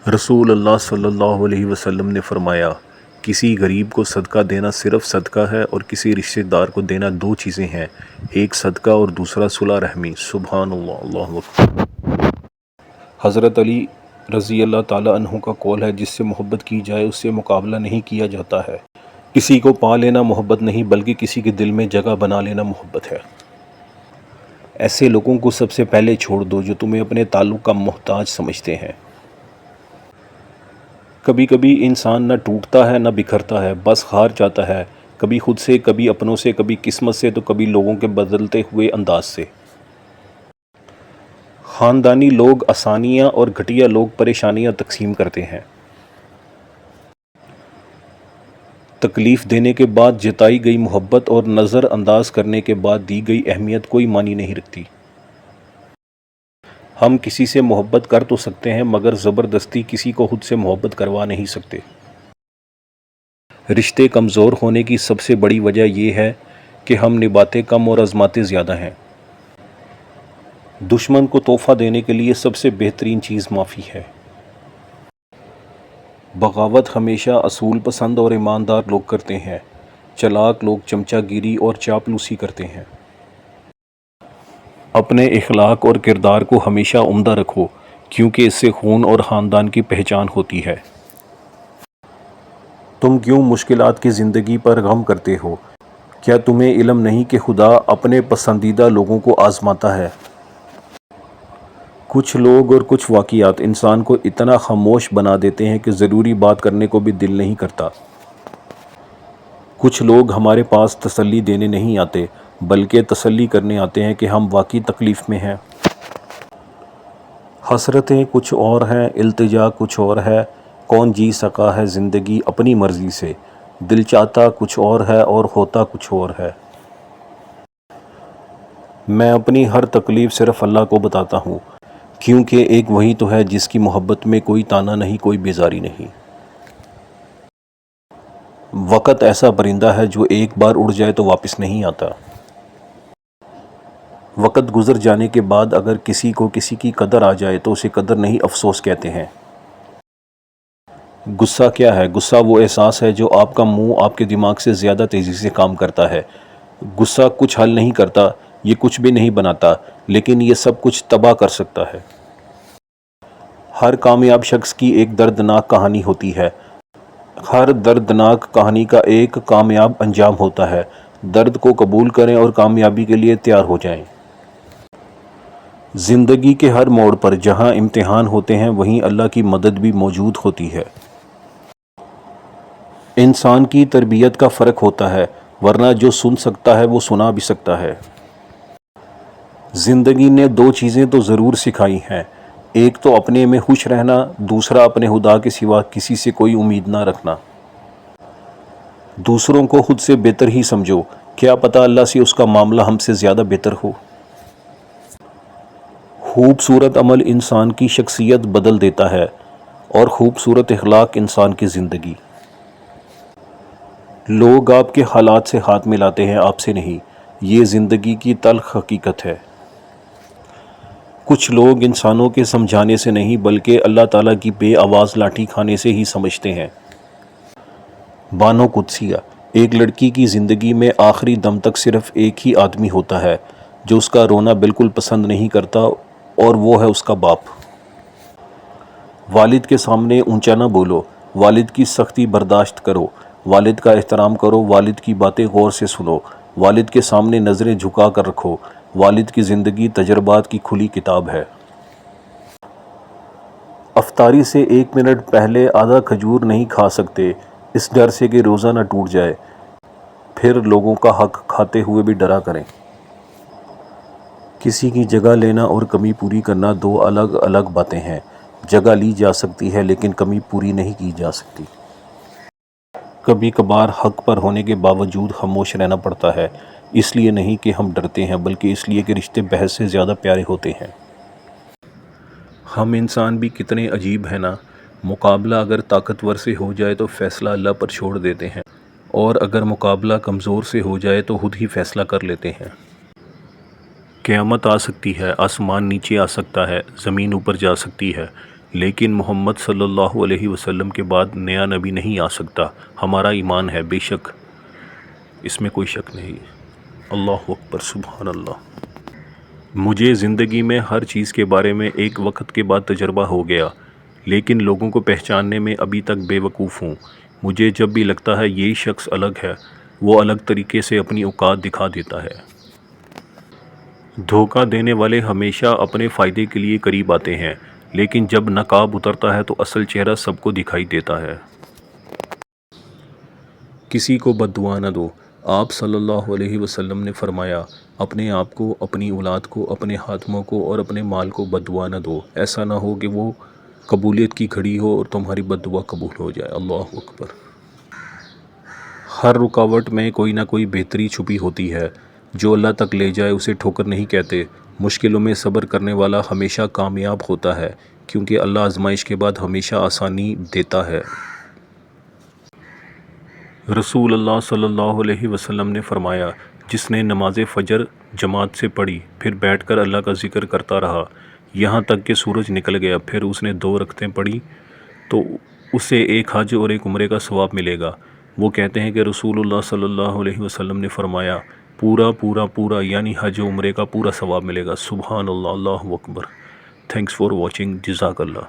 رسول اللہ صلی اللہ علیہ وسلم نے فرمایا، کسی غریب کو صدقہ دینا صرف صدقہ ہے، اور کسی رشتہ دار کو دینا دو چیزیں ہیں، ایک صدقہ اور دوسرا صلح رحمی۔ سبحان اللہ، اللہ اکبر۔ حضرت علی رضی اللہ تعالیٰ عنہ کا قول ہے، جس سے محبت کی جائے اس سے مقابلہ نہیں کیا جاتا ہے۔ کسی کو پا لینا محبت نہیں، بلکہ کسی کے دل میں جگہ بنا لینا محبت ہے۔ ایسے لوگوں کو سب سے پہلے چھوڑ دو جو تمہیں اپنے تعلق کا محتاج سمجھتے ہیں۔ کبھی کبھی انسان نہ ٹوٹتا ہے نہ بکھرتا ہے، بس ہار جاتا ہے، کبھی خود سے، کبھی اپنوں سے، کبھی قسمت سے، تو کبھی لوگوں کے بدلتے ہوئے انداز سے۔ خاندانی لوگ آسانیاں اور گھٹیا لوگ پریشانیاں تقسیم کرتے ہیں۔ تکلیف دینے کے بعد جتائی گئی محبت اور نظر انداز کرنے کے بعد دی گئی اہمیت کوئی معنی نہیں رکھتی۔ ہم کسی سے محبت کر تو سکتے ہیں، مگر زبردستی کسی کو خود سے محبت کروا نہیں سکتے۔ رشتے کمزور ہونے کی سب سے بڑی وجہ یہ ہے کہ ہم نبھاتے کم اور آزماتے زیادہ ہیں۔ دشمن کو تحفہ دینے کے لیے سب سے بہترین چیز معافی ہے۔ بغاوت ہمیشہ اصول پسند اور ایماندار لوگ کرتے ہیں، چلاک لوگ چمچہ گیری اور چاپلوسی کرتے ہیں۔ اپنے اخلاق اور کردار کو ہمیشہ عمدہ رکھو، کیونکہ اس سے خون اور خاندان کی پہچان ہوتی ہے۔ تم کیوں مشکلات کی زندگی پر غم کرتے ہو؟ کیا تمہیں علم نہیں کہ خدا اپنے پسندیدہ لوگوں کو آزماتا ہے؟ کچھ لوگ اور کچھ واقعات انسان کو اتنا خاموش بنا دیتے ہیں کہ ضروری بات کرنے کو بھی دل نہیں کرتا۔ کچھ لوگ ہمارے پاس تسلی دینے نہیں آتے، بلکہ تسلی کرنے آتے ہیں کہ ہم واقعی تکلیف میں ہیں۔ حسرتیں کچھ اور ہیں، التجا کچھ اور ہے، کون جی سکا ہے زندگی اپنی مرضی سے، دل چاہتا کچھ اور ہے اور ہوتا کچھ اور ہے۔ میں اپنی ہر تکلیف صرف اللہ کو بتاتا ہوں، کیونکہ ایک وہی تو ہے جس کی محبت میں کوئی تانا نہیں، کوئی بیزاری نہیں۔ وقت ایسا پرندہ ہے جو ایک بار اڑ جائے تو واپس نہیں آتا۔ وقت گزر جانے کے بعد اگر کسی کو کسی کی قدر آ جائے تو اسے قدر نہیں، افسوس کہتے ہیں۔ غصہ کیا ہے؟ غصہ وہ احساس ہے جو آپ کا منہ آپ کے دماغ سے زیادہ تیزی سے کام کرتا ہے۔ غصہ کچھ حل نہیں کرتا، یہ کچھ بھی نہیں بناتا، لیکن یہ سب کچھ تباہ کر سکتا ہے۔ ہر کامیاب شخص کی ایک دردناک کہانی ہوتی ہے۔ ہر دردناک کہانی کا ایک کامیاب انجام ہوتا ہے۔ درد کو قبول کریں اور کامیابی کے لیے تیار ہو جائیں۔ زندگی کے ہر موڑ پر جہاں امتحان ہوتے ہیں، وہیں اللہ کی مدد بھی موجود ہوتی ہے۔ انسان کی تربیت کا فرق ہوتا ہے، ورنہ جو سن سکتا ہے وہ سنا بھی سکتا ہے۔ زندگی نے دو چیزیں تو ضرور سکھائی ہیں، ایک تو اپنے میں خوش رہنا، دوسرا اپنے خدا کے سوا کسی سے کوئی امید نہ رکھنا۔ دوسروں کو خود سے بہتر ہی سمجھو، کیا پتہ اللہ سے اس کا معاملہ ہم سے زیادہ بہتر ہو۔ خوبصورت عمل انسان کی شخصیت بدل دیتا ہے، اور خوبصورت اخلاق انسان کی زندگی۔ لوگ آپ کے حالات سے ہاتھ ملاتے ہیں، آپ سے نہیں، یہ زندگی کی تلخ حقیقت ہے۔ کچھ لوگ انسانوں کے سمجھانے سے نہیں، بلکہ اللہ تعالیٰ کی بے آواز لاٹھی کھانے سے ہی سمجھتے ہیں۔ بانو قدسیہ: ایک لڑکی کی زندگی میں آخری دم تک صرف ایک ہی آدمی ہوتا ہے جو اس کا رونا بالکل پسند نہیں کرتا، اور وہ ہے اس کا باپ۔ والد کے سامنے اونچا نہ بولو، والد کی سختی برداشت کرو، والد کا احترام کرو، والد کی باتیں غور سے سنو، والد کے سامنے نظریں جھکا کر رکھو۔ والد کی زندگی تجربات کی کھلی کتاب ہے۔ افطاری سے 1 منٹ پہلے آدھا کھجور نہیں کھا سکتے، اس ڈر سے کہ روزہ نہ ٹوٹ جائے، پھر لوگوں کا حق کھاتے ہوئے بھی ڈرا کریں۔ کسی کی جگہ لینا اور کمی پوری کرنا دو الگ الگ باتیں ہیں۔ جگہ لی جا سکتی ہے لیکن کمی پوری نہیں کی جا سکتی۔ کبھی کبھار حق پر ہونے کے باوجود خاموش رہنا پڑتا ہے، اس لیے نہیں کہ ہم ڈرتے ہیں، بلکہ اس لیے کہ رشتے بحث سے زیادہ پیارے ہوتے ہیں۔ ہم انسان بھی کتنے عجیب ہیں نا، مقابلہ اگر طاقتور سے ہو جائے تو فیصلہ اللہ پر چھوڑ دیتے ہیں، اور اگر مقابلہ کمزور سے ہو جائے تو خود ہی فیصلہ کر لیتے ہیں۔ قیامت آ سکتی ہے، آسمان نیچے آ سکتا ہے، زمین اوپر جا سکتی ہے، لیکن محمد صلی اللہ علیہ وسلم کے بعد نیا نبی نہیں آ سکتا، ہمارا ایمان ہے، بے شک اس میں کوئی شک نہیں۔ اللہ اکبر، سبحان اللہ۔ مجھے زندگی میں ہر چیز کے بارے میں ایک وقت کے بعد تجربہ ہو گیا، لیکن لوگوں کو پہچاننے میں ابھی تک بے وقوف ہوں۔ مجھے جب بھی لگتا ہے یہ شخص الگ ہے، وہ الگ طریقے سے اپنی اوقات دکھا دیتا ہے۔ دھوکہ دینے والے ہمیشہ اپنے فائدے کے لیے قریب آتے ہیں، لیکن جب نقاب اترتا ہے تو اصل چہرہ سب کو دکھائی دیتا ہے۔ کسی کو بد دعا نہ دو۔ آپ صلی اللہ علیہ وسلم نے فرمایا، اپنے آپ کو، اپنی اولاد کو، اپنے خادموں کو اور اپنے مال کو بد دعا نہ دو، ایسا نہ ہو کہ وہ قبولیت کی گھڑی ہو اور تمہاری بد دعا قبول ہو جائے۔ اللہ اکبر۔ ہر رکاوٹ میں کوئی نہ کوئی بہتری چھپی ہوتی ہے، جو اللہ تک لے جائے اسے ٹھوکر نہیں کہتے۔ مشکلوں میں صبر کرنے والا ہمیشہ کامیاب ہوتا ہے، کیونکہ اللہ آزمائش کے بعد ہمیشہ آسانی دیتا ہے۔ رسول اللہ صلی اللہ علیہ وسلم نے فرمایا، جس نے نماز فجر جماعت سے پڑھی، پھر بیٹھ کر اللہ کا ذکر کرتا رہا یہاں تک کہ سورج نکل گیا، پھر اس نے 2 رکعتیں پڑھی تو اسے ایک حج اور ایک عمرے کا ثواب ملے گا۔ وہ کہتے ہیں کہ رسول اللہ صلی اللہ علیہ وسلم نے فرمایا، پورا یعنی حج و عمرے کا پورا ثواب ملے گا۔ سبحان اللہ، اللہ اکبر۔ تھینکس فار واچنگ، جزاک اللہ۔